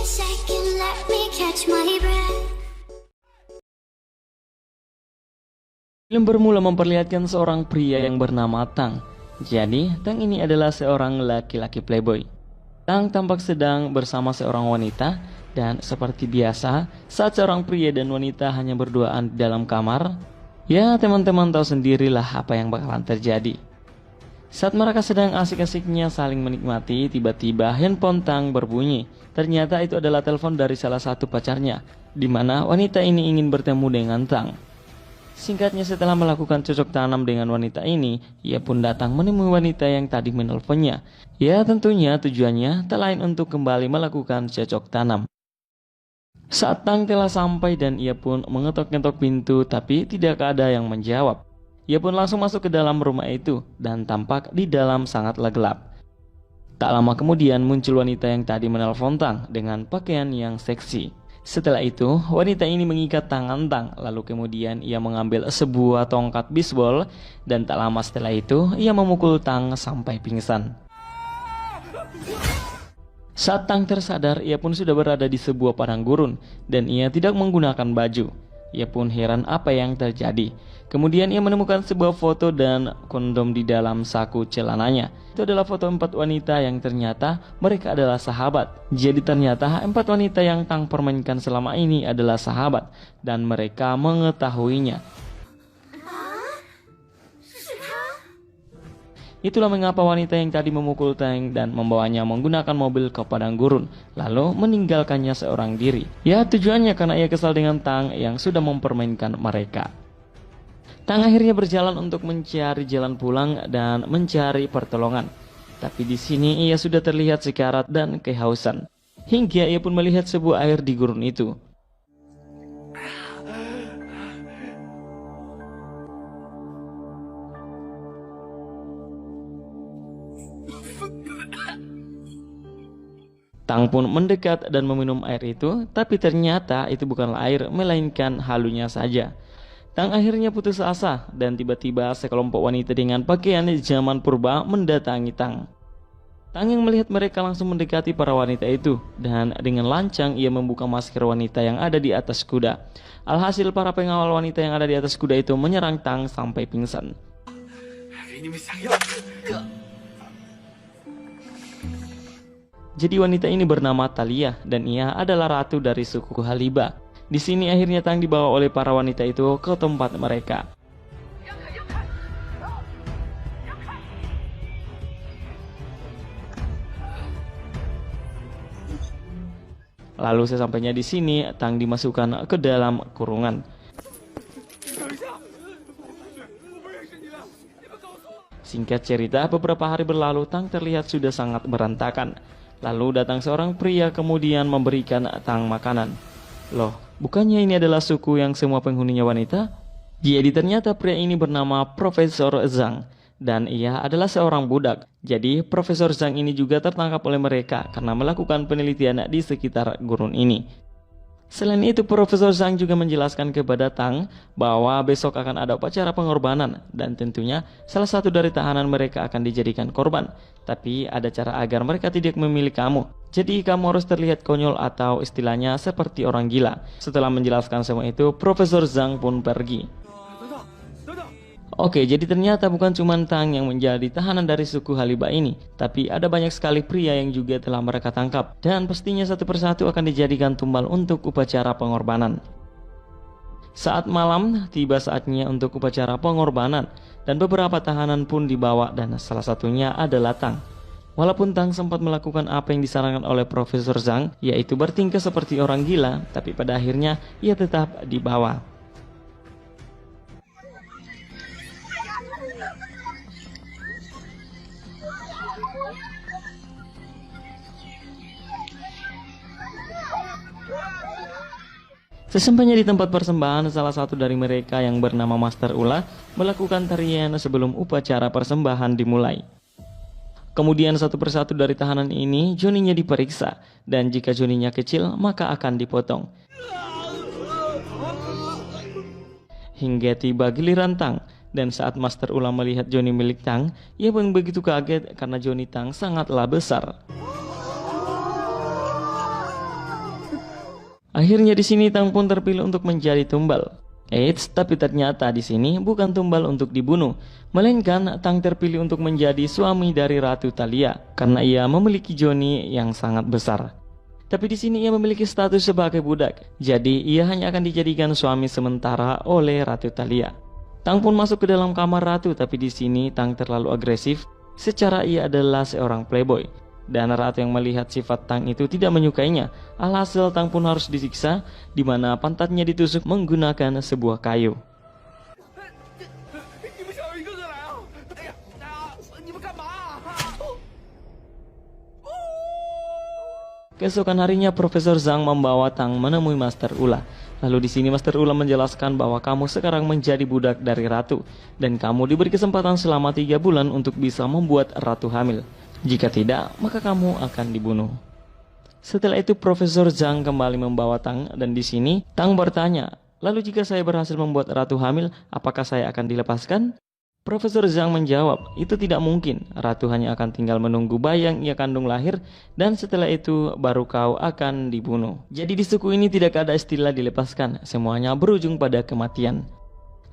second, let me catch my breath. Film bermula memperlihatkan seorang pria yang bernama Tang. Jadi, Tang ini adalah seorang laki-laki playboy. Tang tampak sedang bersama seorang wanita, dan seperti biasa, saat seorang pria dan wanita hanya berduaan di dalam kamar, ya teman-teman tahu sendirilah apa yang bakalan terjadi. Saat mereka sedang asik-asiknya saling menikmati, tiba-tiba handphone Tang berbunyi. Ternyata itu adalah telepon dari salah satu pacarnya, di mana wanita ini ingin bertemu dengan Tang. Singkatnya, setelah melakukan cocok tanam dengan wanita ini, ia pun datang menemui wanita yang tadi menelponnya. Ya tentunya tujuannya tak lain untuk kembali melakukan cocok tanam. Saat Tang telah sampai dan ia pun mengetok-ngetok pintu, tapi tidak ada yang menjawab. Ia pun langsung masuk ke dalam rumah itu dan tampak di dalam sangatlah gelap. Tak lama kemudian muncul wanita yang tadi menelpon Tang dengan pakaian yang seksi. Setelah itu, wanita ini mengikat tangan Tang, lalu kemudian ia mengambil sebuah tongkat bisbol dan tak lama setelah itu ia memukul Tang sampai pingsan. Saat Tang tersadar, ia pun sudah berada di sebuah padang gurun dan ia tidak menggunakan baju. Ia pun heran apa yang terjadi. Kemudian ia menemukan sebuah foto dan kondom di dalam saku celananya. Itu adalah foto 4 wanita yang ternyata mereka adalah sahabat. Jadi ternyata 4 wanita yang Tang permainkan selama ini adalah sahabat dan mereka mengetahuinya. Itulah mengapa wanita yang tadi memukul Tang dan membawanya menggunakan mobil ke padang gurun, lalu meninggalkannya seorang diri. Ya tujuannya karena ia kesal dengan Tang yang sudah mempermainkan mereka. Tang akhirnya berjalan untuk mencari jalan pulang dan mencari pertolongan. Tapi di sini ia sudah terlihat sekarat dan kehausan. Hingga ia pun melihat sebuah air di gurun itu. Tang pun mendekat dan meminum air itu, tapi ternyata itu bukanlah air, melainkan halunya saja. Tang akhirnya putus asa dan tiba-tiba sekelompok wanita dengan pakaian zaman purba mendatangi Tang. Tang yang melihat mereka langsung mendekati para wanita itu dan dengan lancang ia membuka masker wanita yang ada di atas kuda. Alhasil para pengawal wanita yang ada di atas kuda itu menyerang Tang sampai pingsan. Jadi wanita ini bernama Talia dan ia adalah ratu dari suku Haliba. Di sini akhirnya Tang dibawa oleh para wanita itu ke tempat mereka. Lalu sesampainya di sini Tang dimasukkan ke dalam kurungan. Singkat cerita, beberapa hari berlalu Tang terlihat sudah sangat berantakan. Lalu datang seorang pria kemudian memberikan Tang makanan. Loh, bukannya ini adalah suku yang semua penghuninya wanita? Jadi ternyata pria ini bernama Profesor Zhang dan ia adalah seorang budak. Jadi Profesor Zhang ini juga tertangkap oleh mereka karena melakukan penelitian di sekitar gurun ini. Selain itu, Profesor Zhang juga menjelaskan kepada Tang bahwa besok akan ada upacara pengorbanan dan tentunya salah satu dari tahanan mereka akan dijadikan korban. Tapi ada cara agar mereka tidak memilih kamu. Jadi kamu harus terlihat konyol atau istilahnya seperti orang gila. Setelah menjelaskan semua itu, Profesor Zhang pun pergi. Oke, jadi ternyata bukan cuma Tang yang menjadi tahanan dari suku Haliba ini, tapi ada banyak sekali pria yang juga telah mereka tangkap, dan pastinya satu persatu akan dijadikan tumbal untuk upacara pengorbanan. Saat malam, tiba saatnya untuk upacara pengorbanan, dan beberapa tahanan pun dibawa dan salah satunya adalah Tang. Walaupun Tang sempat melakukan apa yang disarankan oleh Profesor Zhang, yaitu bertingkah seperti orang gila, tapi pada akhirnya ia tetap dibawa. Sesampainya di tempat persembahan, salah satu dari mereka yang bernama Master Ula melakukan tarian sebelum upacara persembahan dimulai. Kemudian satu persatu dari tahanan ini joninya diperiksa, dan jika joninya kecil maka akan dipotong. Hingga tiba giliran Tang, dan saat Master Ula melihat joni milik Tang, ia pun begitu kaget karena joni Tang sangatlah besar. Akhirnya di sini Tang pun terpilih untuk menjadi tumbal. Eits, tapi ternyata di sini bukan tumbal untuk dibunuh, melainkan Tang terpilih untuk menjadi suami dari Ratu Thalia karena ia memiliki Johnny yang sangat besar. Tapi di sini ia memiliki status sebagai budak, jadi ia hanya akan dijadikan suami sementara oleh Ratu Thalia. Tang pun masuk ke dalam kamar Ratu, tapi di sini Tang terlalu agresif. Secara ia adalah seorang playboy. Dan Ratu yang melihat sifat Tang itu tidak menyukainya. Alhasil Tang pun harus disiksa, di mana pantatnya ditusuk menggunakan sebuah kayu. Keesokan harinya Profesor Zhang membawa Tang menemui Master Ula. Lalu di sini Master Ula menjelaskan bahwa kamu sekarang menjadi budak dari Ratu dan kamu diberi kesempatan selama 3 bulan untuk bisa membuat Ratu hamil. Jika tidak, maka kamu akan dibunuh. Setelah itu Profesor Zhang kembali membawa Tang dan di sini Tang bertanya, lalu jika saya berhasil membuat Ratu hamil, apakah saya akan dilepaskan? Profesor Zhang menjawab, itu tidak mungkin. Ratu hanya akan tinggal menunggu bayi yang ia kandung lahir dan setelah itu baru kau akan dibunuh. Jadi di suku ini tidak ada istilah dilepaskan, semuanya berujung pada kematian.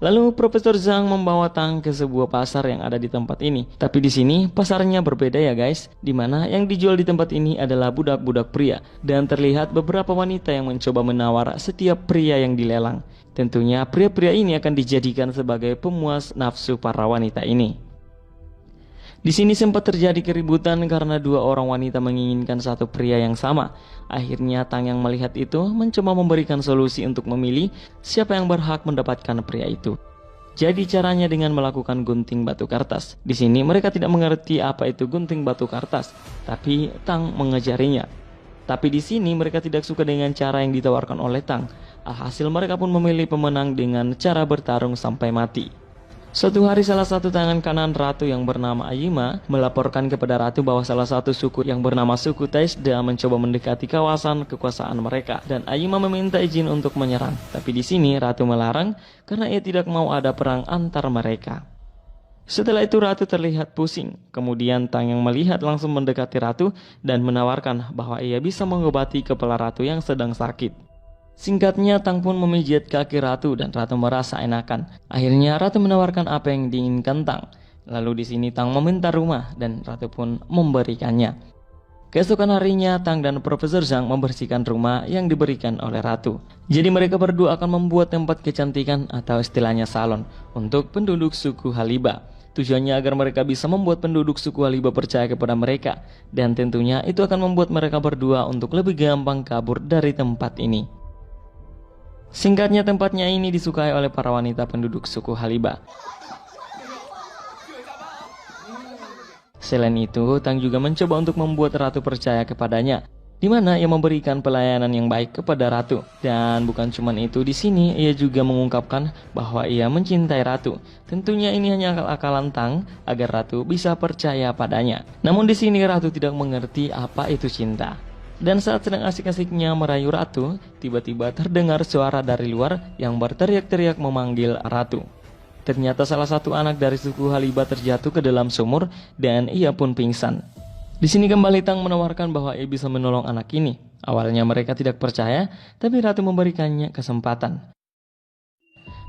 Lalu Profesor Zhang membawa Tang ke sebuah pasar yang ada di tempat ini. Tapi di sini pasarnya berbeda ya guys, dimana yang dijual di tempat ini adalah budak-budak pria. Dan terlihat beberapa wanita yang mencoba menawar setiap pria yang dilelang. Tentunya pria-pria ini akan dijadikan sebagai pemuas nafsu para wanita ini. Di sini sempat terjadi keributan karena 2 orang wanita menginginkan satu pria yang sama. Akhirnya Tang yang melihat itu mencoba memberikan solusi untuk memilih siapa yang berhak mendapatkan pria itu. Jadi caranya dengan melakukan gunting batu kertas. Di sini mereka tidak mengerti apa itu gunting batu kertas, tapi Tang mengajarinya. Tapi di sini mereka tidak suka dengan cara yang ditawarkan oleh Tang. Alhasil mereka pun memilih pemenang dengan cara bertarung sampai mati. Suatu hari salah satu tangan kanan Ratu yang bernama Ayima melaporkan kepada Ratu bahwa salah satu suku yang bernama suku Taisda mencoba mendekati kawasan kekuasaan mereka dan Ayima meminta izin untuk menyerang. Tapi di sini Ratu melarang karena ia tidak mau ada perang antar mereka. Setelah itu Ratu terlihat pusing. Kemudian Tang yang melihat langsung mendekati Ratu dan menawarkan bahwa ia bisa mengobati kepala Ratu yang sedang sakit. Singkatnya Tang pun memijit kaki Ratu dan Ratu merasa enakan. Akhirnya Ratu menawarkan apa yang diinginkan Tang. Lalu di sini Tang meminta rumah dan Ratu pun memberikannya. Keesokan harinya Tang dan Profesor Zhang membersihkan rumah yang diberikan oleh Ratu. Jadi mereka berdua akan membuat tempat kecantikan atau istilahnya salon untuk penduduk suku Haliba. Tujuannya agar mereka bisa membuat penduduk suku Haliba percaya kepada mereka. Dan tentunya itu akan membuat mereka berdua untuk lebih gampang kabur dari tempat ini. Singkatnya tempatnya ini disukai oleh para wanita penduduk suku Haliba. Selain itu, Tang juga mencoba untuk membuat Ratu percaya kepadanya, di mana ia memberikan pelayanan yang baik kepada Ratu. Dan bukan cuma itu, di sini ia juga mengungkapkan bahwa ia mencintai Ratu. Tentunya ini hanya akal-akalan Tang agar Ratu bisa percaya padanya. Namun di sini Ratu tidak mengerti apa itu cinta. Dan saat sedang asik-asiknya merayu Ratu, tiba-tiba terdengar suara dari luar yang berteriak-teriak memanggil Ratu. Ternyata salah satu anak dari suku Haliba terjatuh ke dalam sumur dan ia pun pingsan. Di sini kembali Tang menawarkan bahwa ia bisa menolong anak ini. Awalnya mereka tidak percaya, tapi Ratu memberikannya kesempatan.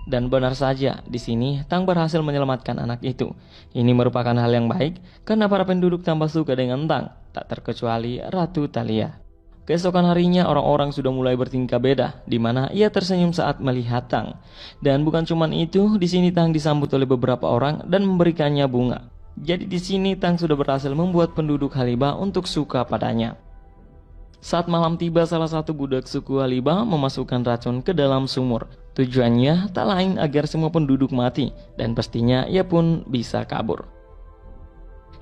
Dan benar saja, di sini Tang berhasil menyelamatkan anak itu. Ini merupakan hal yang baik karena para penduduk tambah suka dengan Tang, tak terkecuali Ratu Thalia. Keesokan harinya orang-orang sudah mulai bertingkah beda, di mana ia tersenyum saat melihat Tang. Dan bukan cuma itu, di sini Tang disambut oleh beberapa orang dan memberikannya bunga. Jadi di sini Tang sudah berhasil membuat penduduk Haliba untuk suka padanya. Saat malam tiba, salah satu budak suku Haliba memasukkan racun ke dalam sumur. Tujuannya tak lain agar semua penduduk mati, dan pastinya ia pun bisa kabur.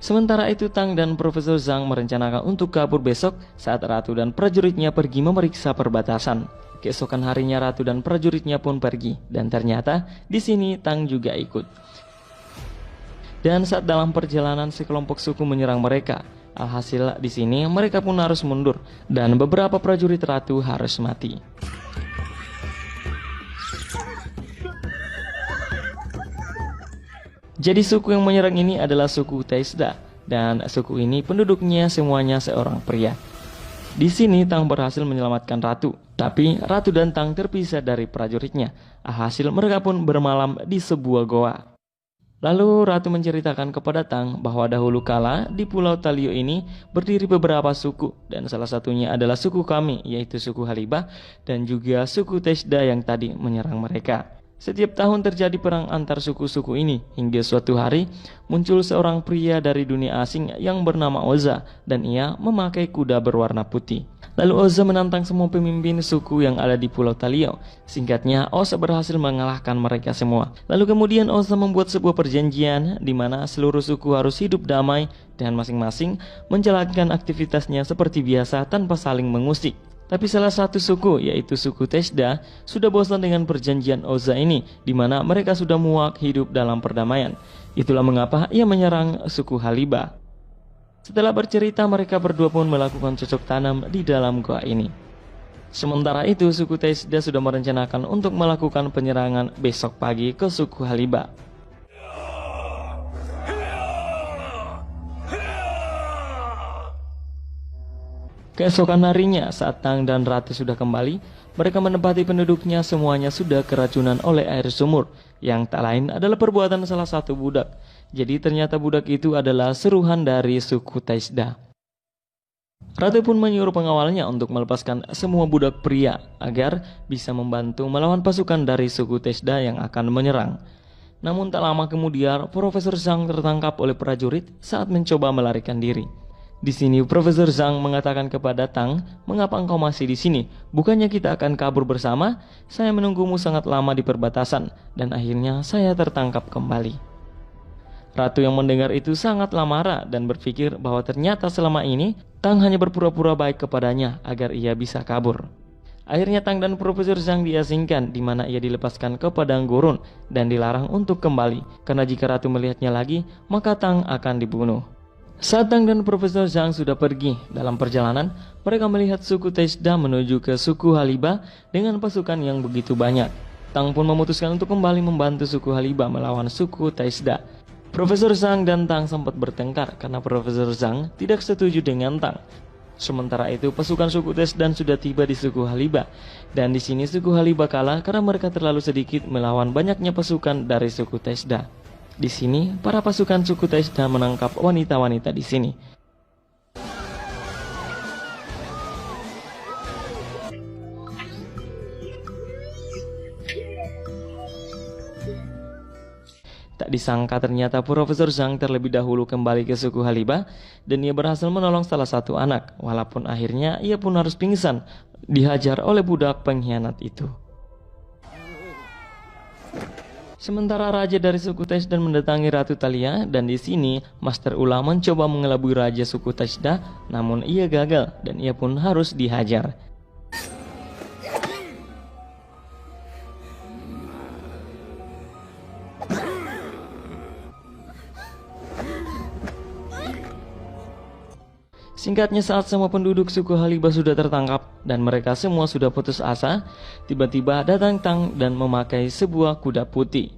Sementara itu Tang dan Profesor Zhang merencanakan untuk kabur besok saat Ratu dan prajuritnya pergi memeriksa perbatasan. Keesokan harinya Ratu dan prajuritnya pun pergi dan ternyata di sini Tang juga ikut. Dan saat dalam perjalanan sekelompok suku menyerang mereka. Alhasil di sini mereka pun harus mundur dan beberapa prajurit Ratu harus mati. Jadi suku yang menyerang ini adalah suku Taisda dan suku ini penduduknya semuanya seorang pria. Di sini Tang berhasil menyelamatkan Ratu Tapi Ratu dan Tang terpisah dari prajuritnya. Alhasil mereka pun bermalam di sebuah goa. Lalu Ratu menceritakan kepada Tang bahwa dahulu kala di Pulau Talio ini berdiri beberapa suku, dan salah satunya adalah suku kami, yaitu suku Halibah dan juga suku Teshda yang tadi menyerang mereka. Setiap tahun terjadi perang antar suku-suku ini, hingga suatu hari muncul seorang pria dari dunia asing yang bernama Oza, dan ia memakai kuda berwarna putih. Lalu Oza menantang semua pemimpin suku yang ada di Pulau Talio. Singkatnya, Oza berhasil mengalahkan mereka semua. Lalu kemudian Oza membuat sebuah perjanjian di mana seluruh suku harus hidup damai dan masing-masing menjalankan aktivitasnya seperti biasa tanpa saling mengusik. Tapi salah satu suku, yaitu suku Teshda, sudah bosan dengan perjanjian Oza ini, di mana mereka sudah muak hidup dalam perdamaian. Itulah mengapa ia menyerang suku Halibah. Setelah bercerita, mereka berdua pun melakukan cocok tanam di dalam goa ini. Sementara itu, suku Teshda sudah merencanakan untuk melakukan penyerangan besok pagi ke suku Halibah. Keesokan harinya, saat Tang dan Ratu sudah kembali, mereka menempati penduduknya semuanya sudah keracunan oleh air sumur, yang tak lain adalah perbuatan salah satu budak. Jadi ternyata budak itu adalah seruhan dari suku Teshda. Ratu pun menyuruh pengawalnya untuk melepaskan semua budak pria agar bisa membantu melawan pasukan dari suku Teshda yang akan menyerang. Namun tak lama kemudian, Profesor Zhang tertangkap oleh prajurit saat mencoba melarikan diri. Di sini Profesor Zhang mengatakan kepada Tang, "Mengapa engkau masih di sini? Bukannya kita akan kabur bersama? Saya menunggumu sangat lama di perbatasan dan akhirnya saya tertangkap kembali." Ratu yang mendengar itu sangatlah marah dan berpikir bahwa ternyata selama ini Tang hanya berpura-pura baik kepadanya agar ia bisa kabur. Akhirnya Tang dan Profesor Zhang diasingkan, di mana ia dilepaskan ke padang gurun dan dilarang untuk kembali, karena jika Ratu melihatnya lagi, maka Tang akan dibunuh. Saat Tang dan Profesor Zhang sudah pergi dalam perjalanan, mereka melihat suku Teshda menuju ke suku Halibah dengan pasukan yang begitu banyak. Tang pun memutuskan untuk kembali membantu suku Halibah melawan suku Teshda. Profesor Zhang dan Tang sempat bertengkar karena Profesor Zhang tidak setuju dengan Tang. Sementara itu pasukan suku Teshda sudah tiba di suku Halibah, dan di sini suku Halibah kalah karena mereka terlalu sedikit melawan banyaknya pasukan dari suku Teshda. Di sini, para pasukan suku Teshda menangkap wanita-wanita di sini. Tak disangka ternyata Profesor Zhang terlebih dahulu kembali ke suku Halibah dan ia berhasil menolong salah satu anak, walaupun akhirnya ia pun harus pingsan dihajar oleh budak pengkhianat itu. Sementara raja dari suku Teshda mendatangi Ratu Thalia, dan di sini Master Ula mencoba mengelabui raja suku Teshda, namun ia gagal dan ia pun harus dihajar. Singkatnya, saat semua penduduk suku Halibah sudah tertangkap dan mereka semua sudah putus asa, tiba-tiba datang Tang dan memakai sebuah kuda putih.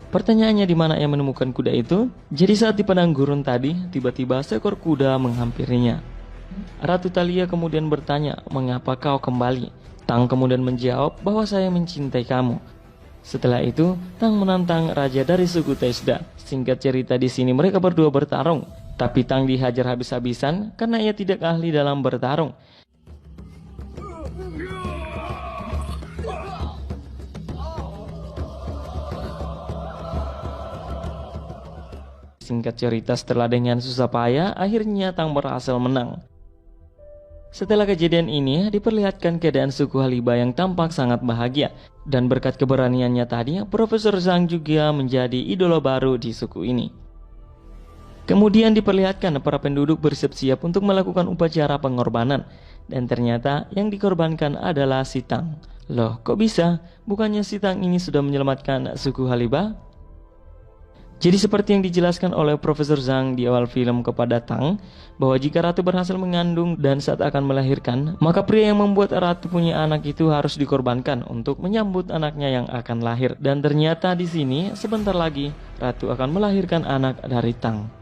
Pertanyaannya, di mana ia menemukan kuda itu? Jadi saat di padang gurun tadi, tiba-tiba seekor kuda menghampirinya. Ratu Thalia kemudian bertanya, "Mengapa kau kembali?" Tang kemudian menjawab bahwa saya mencintai kamu. Setelah itu, Tang menantang raja dari suku Teshda. Singkat cerita, di sini mereka berdua bertarung, tapi Tang dihajar habis-habisan karena ia tidak ahli dalam bertarung. Singkat cerita, setelah dengan susah payah, akhirnya Tang berhasil menang. Setelah kejadian ini, diperlihatkan keadaan suku Halibah yang tampak sangat bahagia. Dan berkat keberaniannya tadi, Profesor Zhang juga menjadi idola baru di suku ini. Kemudian diperlihatkan para penduduk bersiap-siap untuk melakukan upacara pengorbanan. Dan ternyata yang dikorbankan adalah si Tang. Loh, kok bisa? Bukannya si Tang ini sudah menyelamatkan suku Halibah? Jadi seperti yang dijelaskan oleh Profesor Zhang di awal film kepada Tang, bahwa jika ratu berhasil mengandung dan saat akan melahirkan, maka pria yang membuat ratu punya anak itu harus dikorbankan untuk menyambut anaknya yang akan lahir. Dan ternyata di sini sebentar lagi ratu akan melahirkan anak dari Tang.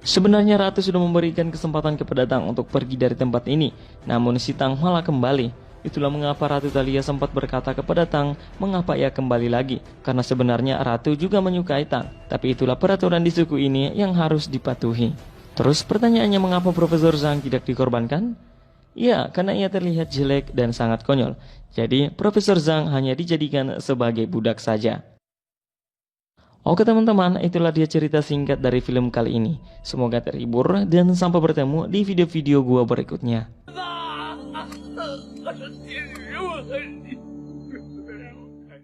Sebenarnya ratu sudah memberikan kesempatan kepada Tang untuk pergi dari tempat ini, namun si Tang malah kembali. Itulah mengapa Ratu Thalia sempat berkata kepada Tang mengapa ia kembali lagi, karena sebenarnya ratu juga menyukai Tang. Tapi itulah peraturan di suku ini yang harus dipatuhi. Terus pertanyaannya, mengapa Profesor Zhang tidak dikorbankan? Ya, karena ia terlihat jelek dan sangat konyol. Jadi Profesor Zhang hanya dijadikan sebagai budak saja. Oke teman-teman, itulah dia cerita singkat dari film kali ini. Semoga terhibur dan sampai bertemu di video-video gua berikutnya. 啊！我是金鱼，我恨你。